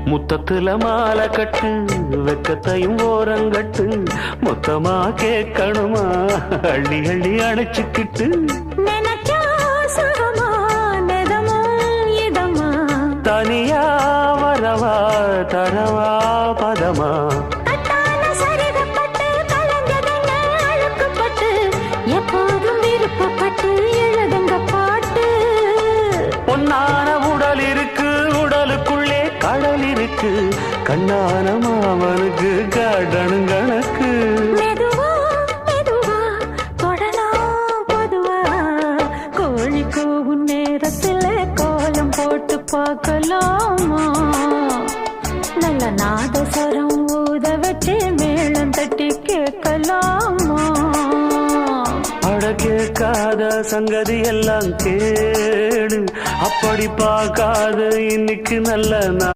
முத்தத்துல மாலை கட்டு வெக்கத்தையும் ஓரங்கட்டு மொத்தமா கேட்கணுமா அள்ளி அள்ளி அணைச்சுக்கிட்டு தனியா வரவா தரவா பதமா எப்போதும் விருப்பப்பட்டு எழுதுங்க பாட்டு பொன்னான உடல் இருக்கு உடலுக்குள்ளே கடல் இருக்கு கண்ணான மாமனுக்கு காடணும் கணக்கு மெதுவா மெதுவா தொடலாம் பொதுவா கோழி கூவும் நேரத்துல கோலம் போட்டு பார்க்கலாமா நல்ல நாதஸ்வரம் ஊத வச்சு மேளம் தட்டி கேட்கலாமா அட கேட்காத சங்கதி எல்லாம் கேடு அப்படி பார்க்காத இன்னைக்கு நல்ல